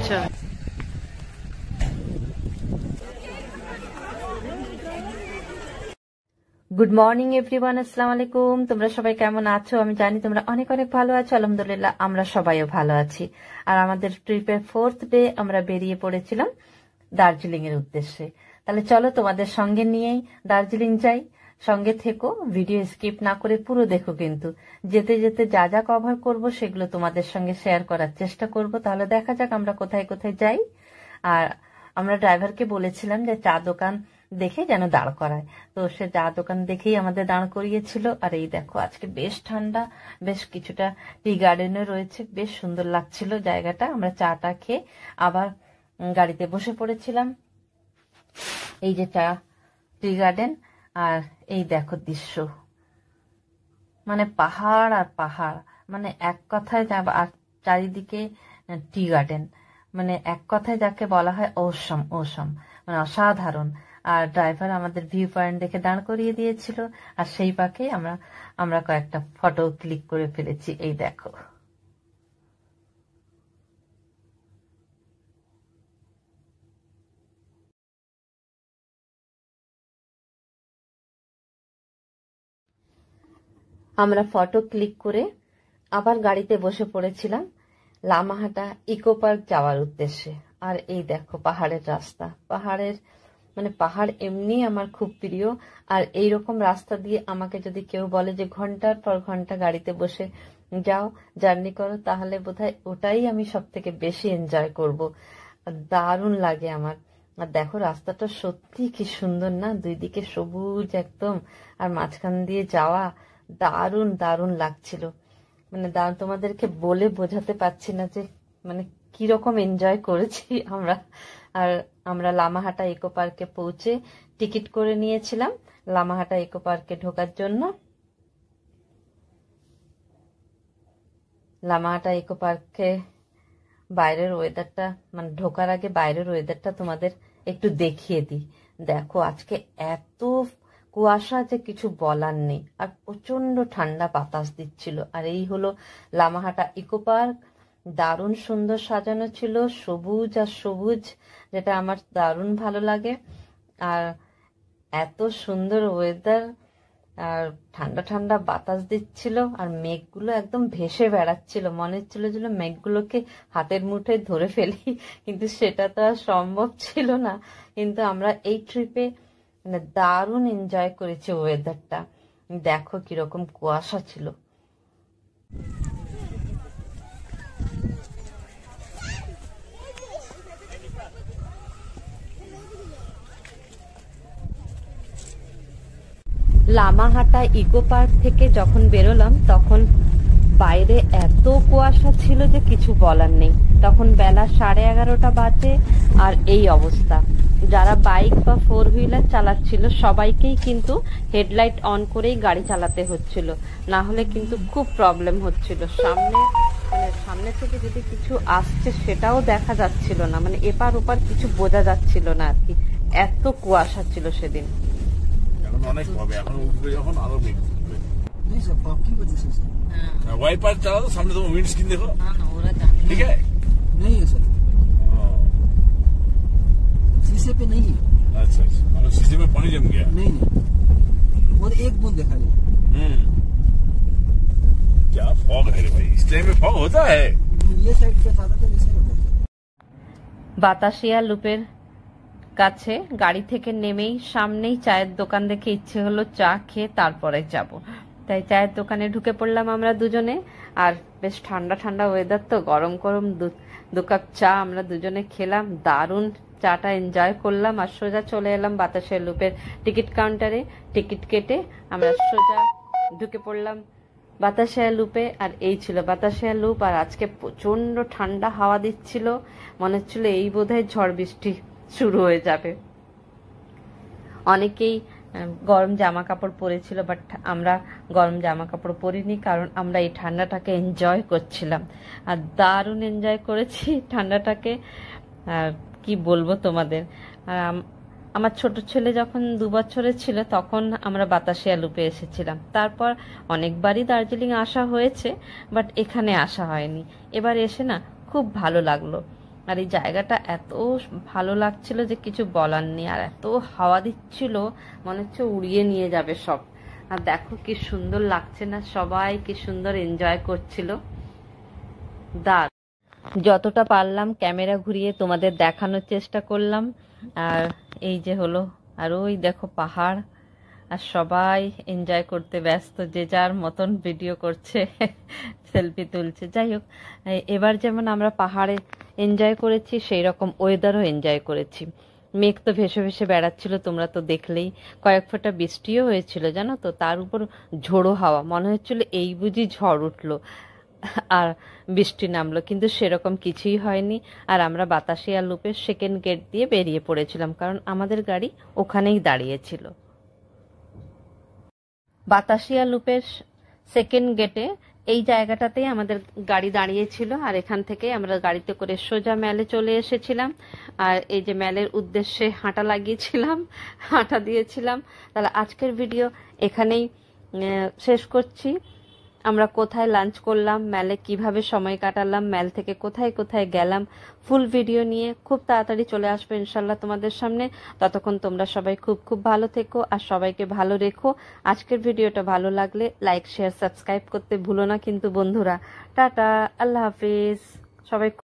চল। Good morning everyone, আসসালামু আলাইকুম। তোমরা সবাই কেমন আছো? আমি জানি তোমরা অনেক অনেক ভালো আছো। আলহামদুলিল্লাহ আমরা সবাইও ভালো আছি। আর আমাদের ট্রিপের 4th ডে আমরা বেরিয়ে পড়েছিলাম দার্জিলিং এর উদ্দেশ্যে। তাহলে চলো তোমাদের সঙ্গে নিয়েই দার্জিলিং যাই। সঙ্গে থেকো, ভিডিও স্কিপ না করে পুরো দেখো। কিন্তু যেতে যেতে যা যা কভার করব সেগুলো তোমাদের সঙ্গে শেয়ার করার চেষ্টা করব। তাহলে দেখা যাক আমরা কোথায় কোথায় যাই। আর আমরা ড্রাইভারকে বলেছিলাম যে চা দোকান দেখে যেন দাঁড় করায়, তো সে চা দোকান দেখেই আমাদের দাঁড় করিয়েছিল। আর এই দেখো আজকে বেশ ঠান্ডা, বেশ কিছুটা টি গার্ডেনও রয়েছে, বেশ সুন্দর লাগছিল জায়গাটা। আমরা চাটা খেয়ে আবার গাড়িতে বসে পড়েছিলাম। এই যে চা, টি গার্ডেন, আর এই দেখো দৃশ্য, মানে পাহাড় আর পাহাড়, মানে এক কথায় আর চারিদিকে টি গার্ডেন, মানে এক কথায় যাকে বলা হয় অসম, অসম, মানে অসাধারণ। আর ড্রাইভার আমাদের ভিউ পয়েন্ট দেখে দাঁড় করিয়ে দিয়েছিল, আর সেই পাকে আমরা কয়েকটা ফটো ক্লিক করে ফেলেছি। এই দেখো, আমরা ফটো ক্লিক করে আবার গাড়িতে বসে পড়েছিলাম লামাহাটা ইকো পার্ক যাওয়ার উদ্দেশ্যে। আর এই দেখো পাহাড়ের রাস্তা, পাহাড় এমনি আমার খুব প্রিয়। আর এইরকম রাস্তা দিয়ে আমাকে যদি কেউ বলে যে ঘন্টার পর ঘন্টা গাড়িতে বসে যাও, জার্নি করো, তাহলে বোধহয় ওটাই আমি সব থেকে বেশি এনজয় করব। দারুণ লাগে আমার। আর দেখো রাস্তাটা সত্যি কি সুন্দর না, দুই দিকে সবুজ একদম, আর মাঝখান দিয়ে যাওয়া দারুণ দারুণ লাগছিল। মানে দারুণ, তোমাদেরকে বলে বোঝাতে পারছি না যে মানে কিরকম এনজয় করেছি আমরা। আর আমরা লামাহাটা ইকো পার্কে পৌঁছে টিকিট করে নিয়েছিলাম লামাহাটা ইকো পার্কে ঢোকার জন্য। লামাহাটা ইকো পার্কে বাইরের ওয়েদারটা, মানে ঢোকার আগে বাইরের ওয়েদারটা তোমাদের একটু দেখিয়ে দিই। দেখো আজকে এত কুয়াশা যে কিছু বলার নেই, আর প্রচন্ড ঠান্ডা বাতাস দিচ্ছিল। আর এই হলো লামাহাটা ইকো পার্ক, দারুণ সুন্দর সাজানো ছিল, সবুজ আর সবুজ, যেটা আমার দারুণ ভালো লাগে। আর এত সুন্দর ওয়েদার, আর ঠান্ডা ঠান্ডা বাতাস দিচ্ছিল, আর মেঘগুলো একদম ভেসে বেড়াচ্ছিল। মনে হচ্ছিল যে মেঘগুলোকে হাতের মুঠোয় ধরে ফেলি, কিন্তু সেটা তো আর সম্ভব ছিল না। কিন্তু আমরা এই ট্রিপে মানে দারুণ এনজয় করেছি ওয়েদারটা। দেখো কিরকম কুয়াশা ছিল। লামাহাটা ইকো পার্ক থেকে যখন বেরোলাম তখন বাইরে এত কুয়াশা ছিল যে কিছু বলার নেই। তখন বেলা 11:30 বাজে, আর এই অবস্থা। যারা বাইক বা 4 হুইলার চালাচ্ছিল সবাইকেই কিন্তু হেডলাইট অন করেই গাড়ি চালাতে হচ্ছিল, না হলে কিন্তু খুব প্রবলেম হচ্ছিল। সামনে থেকে যদি কিছু আসছে সেটাও দেখা যাচ্ছিল না, মানে এপার ওপার কিছু বোঝা যাচ্ছিল না আর কি, এত কুয়াশা ছিল সেদিন। অনেক হবে, এখন উঠবে যখন আরো वाइपर चला तो सामने तो विंड स्क्रीन देखो। ठीक है, नहीं है सर, शीशे पे नहीं है। अच्छा अच्छा, मतलब शीशे में पानी जम गया? नहीं नहीं, वो एक बूंद देखा नहीं। क्या फॉग है रे भाई, इस टाइम में फॉग होता है? ये साइड पे ज्यादातर ऐसे होता है। বাতাসিয়া লুপের কাছে গাড়ি থেকে নেমেই সামনেই চায়ের দোকান দেখে ইচ্ছে হলো চা খেয়ে তারপরে যাব। তাই চায়ের দোকানে ঢুকে পড়লাম আমরা দুজনে। আর বেশ ঠান্ডা ঠান্ডা ওয়েদার, তো গরম গরম দু কাপ চা আমরা দুজনে খেলাম, দারুণ চাটা এনজয় করলাম। আর সোজা চলে এলাম বাতাসিয়া লুপের টিকিট কাউন্টারে। টিকিট কেটে আমরা সোজা ঢুকে পড়লাম বাতাসিয়া লুপে। আর এই ছিল বাতাসিয়া লুপ। আর আজকে প্রচন্ড ঠান্ডা হাওয়া দিচ্ছিল, মনে হচ্ছিল এই বোধহয় ঝড় বৃষ্টি শুরু হয়ে যাবে। অনেকেই গরম জামা কাপড় পরেছিল, বাট আমরা গরম জামা কাপড় পরিনি, কারণ আমরা এই ঠান্ডাটাকে এনজয় করছিলাম। আর দারুণ এনজয় করেছি ঠান্ডাটাকে, আর কি বলবো তোমাদের। আর আমার ছোট ছেলে যখন 2 বছরের ছিল তখন আমরা বাতাসিয়া লুপে এসেছিলাম। তারপর অনেকবারই দার্জিলিং আসা হয়েছে, বাট এখানে আসা হয়নি। এবার এসে না খুব ভালো লাগলো। আর এই জায়গাটা এত ভালো লাগছিল যে কিছু বলার নেই, আর এত হাওয়া দিচ্ছিল মনে হচ্ছে উড়িয়ে নিয়ে যাবে সব। আর দেখো কি সুন্দর লাগছে না, সবাই কি সুন্দর এনজয় করছিল। যতটা পারলাম ক্যামেরা ঘুরিয়ে তোমাদের দেখানোর চেষ্টা করলাম। আর এই যে হলো, আর ওই দেখো পাহাড়, আর সবাই এনজয় করতে ব্যস্ত, যে যার মতন ভিডিও করছে, সেলফি তুলছে। যাই হোক, এবার যেমন আমরা পাহাড়ে এনজয় করেছি সেই রকম ওয়েদারও এনজয় করেছি। মেঘ তো ভেসে ভেসে বেড়াচ্ছিল, তোমরা তো দেখলেই। কয়েক ফোঁটা বৃষ্টিও হয়েছিল জানো তো, তার উপর ঝোড়ো হাওয়া, মনে হচ্ছিল এই বুঝি ঝড় উঠলো আর বৃষ্টি নামলো, কিন্তু সেরকম কিছুই হয়নি। আর আমরা বাতাসিয়া লুপের সেকেন্ড গেট দিয়ে বেরিয়ে পড়েছিলাম, কারণ আমাদের গাড়ি ওখানেই দাঁড়িয়েছিল। বাতাসিয়া লুপের সেকেন্ড গেটে এই জায়গাটাতেই আমাদের গাড়ি দাঁড়িয়েছিল, আর এখান থেকে আমরা গাড়িতে করে সোজা ম্যালে চলে এসেছিলাম। আর এই যে ম্যালের উদ্দেশ্যে হাঁটা লাগিয়েছিলাম, হাঁটা দিয়েছিলাম। তাহলে আজকের ভিডিও এখানেই শেষ করছি। আমরা কোথায় লাঞ্চ করলাম, ম্যালে কিভাবে সময় কাটালাম, ম্যাল থেকে কোথায় কোথায় গেলাম, ফুল ভিডিও নিয়ে খুব তাড়াতাড়ি চলে আসবে ইনশাল্লাহ তোমাদের সামনে। ততক্ষণ তোমরা সবাই খুব খুব ভালো থেকো আর সবাইকে ভালো রেখো। আজকের ভিডিওটা ভালো লাগলে লাইক শেয়ার সাবস্ক্রাইব করতে ভুলো না কিন্তু বন্ধুরা। টাটা, আল্লাহ হাফিজ সবাই।